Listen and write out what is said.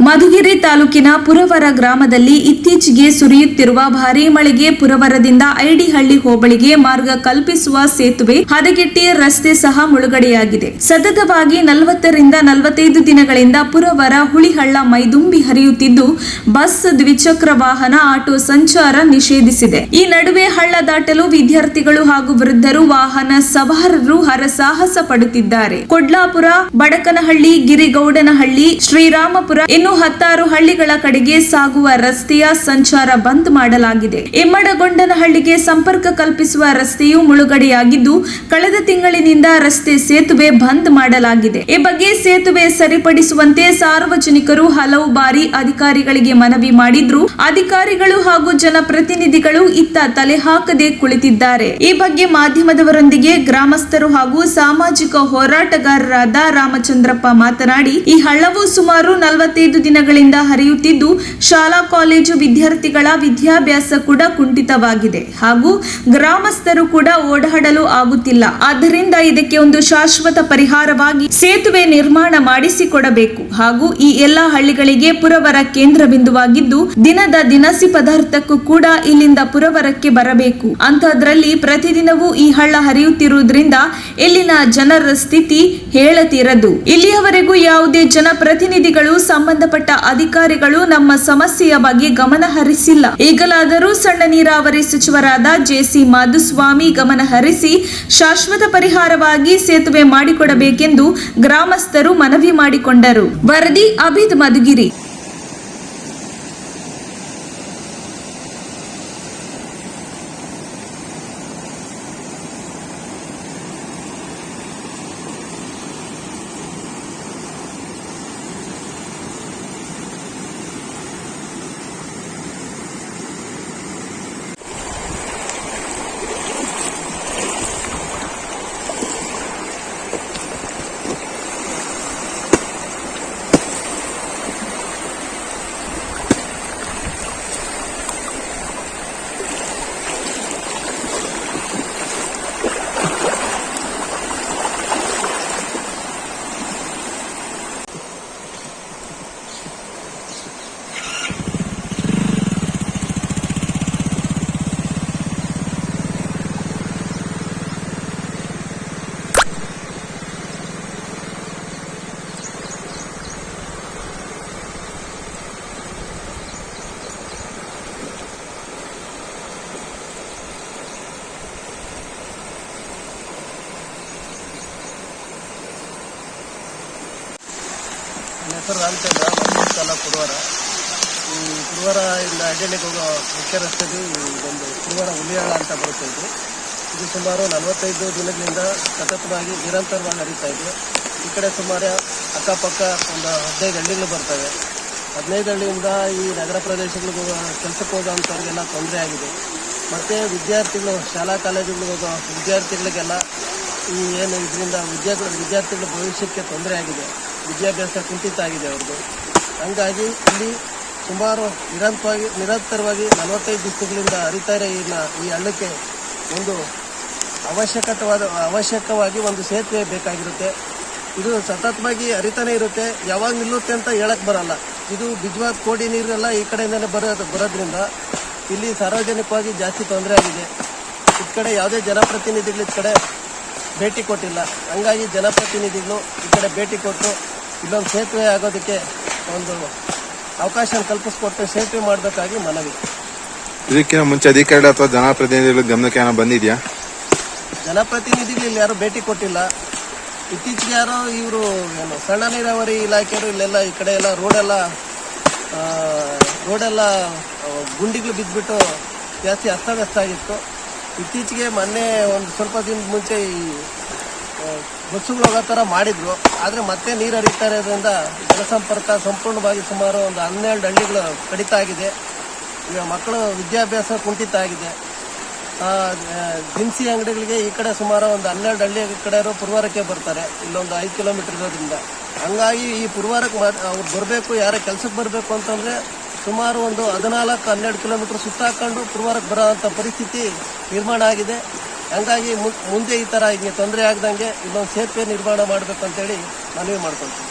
ಮಧುಗಿರಿ ತಾಲೂಕಿನ ಪುರವರ ಗ್ರಾಮದಲ್ಲಿ ಇತ್ತೀಚೆಗೆ ಸುರಿಯುತ್ತಿರುವ ಭಾರೀ ಮಳೆಗೆ ಪುರವರದಿಂದ ಐಡಿಹಳ್ಳಿ ಹೋಬಳಿಗೆ ಮಾರ್ಗ ಕಲ್ಪಿಸುವ ಸೇತುವೆ ಹದಗೆಟ್ಟಿ ರಸ್ತೆ ಸಹ ಮುಳುಗಡೆಯಾಗಿದೆ. ಸತತವಾಗಿ 40 ರಿಂದ 45 ದಿನಗಳಿಂದ ಪುರವರ ಹುಳಿಹಳ್ಳ ಮೈದುಂಬಿ ಹರಿಯುತ್ತಿದ್ದು ಬಸ್, ದ್ವಿಚಕ್ರ ವಾಹನ, ಆಟೋ ಸಂಚಾರ ನಿಷೇಧಿಸಿದೆ. ಈ ನಡುವೆ ಹಳ್ಳ ದಾಟಲು ವಿದ್ಯಾರ್ಥಿಗಳು ಹಾಗೂ ವೃದ್ಧರು, ವಾಹನ ಸವಾರರು ಹರಸಾಹಸ ಪಡುತ್ತಿದ್ದಾರೆ. ಕೊಡ್ಲಾಪುರ, ಬಡಕನಹಳ್ಳಿ, ಗಿರಿಗೌಡನಹಳ್ಳಿ, ಶ್ರೀರಾಮಪುರ ಇನ್ನು 10 ಹಳ್ಳಿಗಳ ಕಡೆಗೆ ಸಾಗುವ ರಸ್ತೆಯ ಸಂಚಾರ ಬಂದ್ ಮಾಡಲಾಗಿದೆ. ಎಮ್ಮಡಗೊಂಡನಹಳ್ಳಿಗೆ ಸಂಪರ್ಕ ಕಲ್ಪಿಸುವ ರಸ್ತೆಯು ಮುಳುಗಡೆಯಾಗಿದ್ದು ಕಳೆದ ತಿಂಗಳಿನಿಂದ ರಸ್ತೆ ಸೇತುವೆ ಬಂದ್ ಮಾಡಲಾಗಿದೆ. ಈ ಬಗ್ಗೆ ಸೇತುವೆ ಸರಿಪಡಿಸುವಂತೆ ಸಾರ್ವಜನಿಕರು ಹಲವು ಬಾರಿ ಅಧಿಕಾರಿಗಳಿಗೆ ಮನವಿ ಮಾಡಿದ್ರು. ಅಧಿಕಾರಿಗಳು ಹಾಗೂ ಜನಪ್ರತಿನಿಧಿಗಳು ಇತ್ತ ತಲೆ ಹಾಕದೆ ಕುಳಿತಿದ್ದಾರೆ. ಈ ಬಗ್ಗೆ ಮಾಧ್ಯಮದವರೊಂದಿಗೆ ಗ್ರಾಮಸ್ಥರು ಹಾಗೂ ಸಾಮಾಜಿಕ ಹೋರಾಟಗಾರರಾದ ರಾಮಚಂದ್ರಪ್ಪ ಮಾತನಾಡಿ, ಈ ಹಳ್ಳವು ಸುಮಾರು 45 ದಿನಗಳಿಂದ ಹರಿಯುತ್ತಿದ್ದು ಶಾಲಾ ಕಾಲೇಜು ವಿದ್ಯಾರ್ಥಿಗಳ ವಿದ್ಯಾಭ್ಯಾಸ ಕೂಡ ಕುಂಠಿತವಾಗಿದೆ ಹಾಗೂ ಗ್ರಾಮಸ್ಥರು ಕೂಡ ಓಡಾಡಲು ಆಗುತ್ತಿಲ್ಲ. ಆದ್ದರಿಂದ ಇದಕ್ಕೆ ಒಂದು ಶಾಶ್ವತ ಪರಿಹಾರವಾಗಿ ಸೇತುವೆ ನಿರ್ಮಾಣ ಮಾಡಿಸಿಕೊಡಬೇಕು ಹಾಗೂ ಈ ಎಲ್ಲಾ ಹಳ್ಳಿಗಳಿಗೆ ಪುರವರ ಕೇಂದ್ರ ಬಿಂದುವಾಗಿದ್ದು ದಿನದ ದಿನಸಿ ಪದಾರ್ಥಕ್ಕೂ ಕೂಡ ಇಲ್ಲಿಂದ ಪುರವರಕ್ಕೆ ಬರಬೇಕು. ಅಂತಹದ್ರಲ್ಲಿ ಪ್ರತಿದಿನವೂ ಈ ಹಳ್ಳ ಹರಿಯುತ್ತಿರುವುದರಿಂದ ಇಲ್ಲಿನ ಜನರ ಸ್ಥಿತಿ ಹೇಳತೀರದು. ಇಲ್ಲಿಯವರೆಗೂ ಯಾವುದೇ ಜನಪ್ರತಿನಿಧಿಗಳು, ಸಂಬಂಧಪಟ್ಟ ಅಧಿಕಾರಿಗಳು ನಮ್ಮ ಸಮಸ್ಯೆಯ ಬಗ್ಗೆ ಗಮನ ಹರಿಸಿಲ್ಲ. ಈಗಲಾದರೂ ಸಣ್ಣ ನೀರಾವರಿ ಸಚಿವರಾದ ಜೆಸಿ ಮಾಧುಸ್ವಾಮಿ ಗಮನ ಹರಿಸಿ ಶಾಶ್ವತ ಪರಿಹಾರವಾಗಿ ಸೇತುವೆ ಮಾಡಿಕೊಡಬೇಕೆಂದು ಗ್ರಾಮಸ್ಥರು ಮನವಿ ಮಾಡಿಕೊಂಡರು. ವರದಿ ಅಭಿದ್, ಮಧುಗಿರಿ. ನನ್ನ ಹೆಸರು ರಾಮಚಂದ್ರ, ಮಧುಗಿರಿ ಪುರವರ. ಈ ಪುರವರದಿಂದ ಐಡಿಹಳ್ಳಿಗೆ ಹೋಗೋ ಮುಖ್ಯ ರಸ್ತೆದು ಒಂದು ಪುರವರ ಹುಲಿಹಳ್ಳ ಅಂತ ಬರುತ್ತೆ. ಇದು ಸುಮಾರು 45 ದಿನಗಳಿಂದ ಸತತವಾಗಿ ನಿರಂತರವಾಗಿ ಹರಿತಾ ಇದೆ. ಈ ಕಡೆ ಸುಮಾರು ಅಕ್ಕಪಕ್ಕ ಒಂದು 15 ಹಳ್ಳಿಗಳು ಬರ್ತವೆ. 15 ಹಳ್ಳಿಯಿಂದ ಈ ನಗರ ಪ್ರದೇಶಗಳಿಗೆ ಕೆಲಸಕ್ಕೆ ಹೋಗೋಂಥವ್ರಿಗೆಲ್ಲ ತೊಂದರೆ ಆಗಿದೆ. ಮತ್ತು ವಿದ್ಯಾರ್ಥಿಗಳು, ಶಾಲಾ ಕಾಲೇಜುಗಳಿಗೆ ಹೋಗೋ ವಿದ್ಯಾರ್ಥಿಗಳಿಗೆಲ್ಲ ಈ ಏನು ಇದರಿಂದ ವಿದ್ಯಾರ್ಥಿಗಳ ಭವಿಷ್ಯಕ್ಕೆ ತೊಂದರೆ ಆಗಿದೆ. ವಿದ್ಯಾಭ್ಯಾಸ ಕುಂಠಿತ ಆಗಿದೆ ಅವ್ರದ್ದು. ಹಂಗಾಗಿ ಇಲ್ಲಿ ಸುಮಾರು ನಿರಂತರವಾಗಿ 45 ದಿವಸಗಳಿಂದ ಹರಿತಾ ಇರೋ ಈ ಹಳ್ಳಕ್ಕೆ ಒಂದು ಅವಶ್ಯಕವಾಗಿ ಒಂದು ಸೇತುವೆ ಬೇಕಾಗಿರುತ್ತೆ. ಇದು ಸತತವಾಗಿ ಹರಿತಾನೆ ಇರುತ್ತೆ, ಯಾವಾಗ ನಿಲ್ಲುತ್ತೆ ಅಂತ ಹೇಳಕ್ಕೆ ಬರಲ್ಲ. ಇದು ಬಿಜ್ವಾದ ಕೋಡಿ ನೀರೆಲ್ಲ ಈ ಕಡೆಯಿಂದಲೇ ಬರೋದ್ರಿಂದ ಇಲ್ಲಿ ಸಾರ್ವಜನಿಕವಾಗಿ ಜಾಸ್ತಿ ತೊಂದರೆ ಆಗಿದೆ. ಈ ಕಡೆ ಯಾವುದೇ ಜನಪ್ರತಿನಿಧಿಗಳು ಈ ಕಡೆ ಭೇಟಿ ಕೊಟ್ಟಿಲ್ಲ. ಹಂಗಾಗಿ ಜನಪ್ರತಿನಿಧಿಗಳು ಈ ಕಡೆ ಭೇಟಿ ಕೊಟ್ಟು ಇಲ್ಲೊಂದು ಸೇತುವೆ ಆಗೋದಕ್ಕೆ ಒಂದು ಅವಕಾಶ ಕಲ್ಪಿಸ್ಕೊಟ್ಟು ಸೇತುವೆ ಮಾಡಬೇಕಾಗಿ ಮನವಿ. ಇದಕ್ಕಿಂತ ಮುಂಚೆ ಅಧಿಕಾರಿಗಳು ಅಥವಾ ಜನಪ್ರತಿನಿಧಿಗಳ ಗಮನಕ್ಕೆ ಏನೋ ಬಂದಿದೆಯಾ? ಜನಪ್ರತಿನಿಧಿಗಳು ಇಲ್ಲಿ ಯಾರು ಭೇಟಿ ಕೊಟ್ಟಿಲ್ಲ. ಇತ್ತೀಚೆಗೆ ಯಾರೋ ಇವರು ಏನು ಸಣ್ಣ ನೀರಾವರಿ ಇಲಾಖೆಯವರು ಇಲ್ಲೆಲ್ಲ ಈ ಕಡೆ ಎಲ್ಲ ರೋಡೆಲ್ಲ ಗುಂಡಿಗಳು ಬಿದ್ದುಬಿಟ್ಟು ಜಾಸ್ತಿ ಅಸ್ತವ್ಯಸ್ತ ಆಗಿತ್ತು. ಇತ್ತೀಚೆಗೆ ಮೊನ್ನೆ ಒಂದು ಸ್ವಲ್ಪ ದಿನದ ಮುಂಚೆ ಈ ಬಸ್ಸುಗಳು ಹೋಗೋ ಥರ ಮಾಡಿದ್ರು. ಆದರೆ ಮತ್ತೆ ನೀರು ಹರಿತಾ ಇರೋದ್ರಿಂದ ಜನಸಂಪರ್ಕ ಸಂಪೂರ್ಣವಾಗಿ ಸುಮಾರು ಒಂದು 12 ಹಳ್ಳಿಗಳು ಕಡಿತ ಆಗಿದೆ. ಈಗ ಮಕ್ಕಳು ವಿದ್ಯಾಭ್ಯಾಸ ಕುಂಠಿತ ಆಗಿದೆ. ದಿನಸಿ ಅಂಗಡಿಗಳಿಗೆ ಈ ಕಡೆ ಸುಮಾರು ಒಂದು 12 ಹಳ್ಳಿ ಕಡೆಯವರು ಪುರವರಕ್ಕೆ ಬರ್ತಾರೆ. ಇಲ್ಲೊಂದು 5 ಕಿಲೋಮೀಟರ್ ಇರೋದ್ರಿಂದ ಹಂಗಾಗಿ ಈ ಪುರವರಕ್ಕೆ ಅವ್ರು ಬರಬೇಕು, ಯಾರ ಕೆಲಸಕ್ಕೆ ಬರಬೇಕು ಅಂತಂದರೆ ಸುಮಾರು ಒಂದು 14-12 ಕಿಲೋಮೀಟರ್ ಸುತ್ತಾಕೊಂಡು ಪುರವರಕ್ಕೆ ಬರೋವಂಥ ಪರಿಸ್ಥಿತಿ ನಿರ್ಮಾಣ ಆಗಿದೆ. ಹಂಗಾಗಿ ಮುಂದೆ ಈ ಥರ ಹಿಂಗೆ ತೊಂದರೆ ಆಗದಂಗೆ ಇನ್ನೊಂದು ಸೇತುವೆ ನಿರ್ಮಾಣ ಮಾಡಬೇಕಂತೇಳಿ ಮನವಿ ಮಾಡ್ಕೊಳ್ತೀವಿ.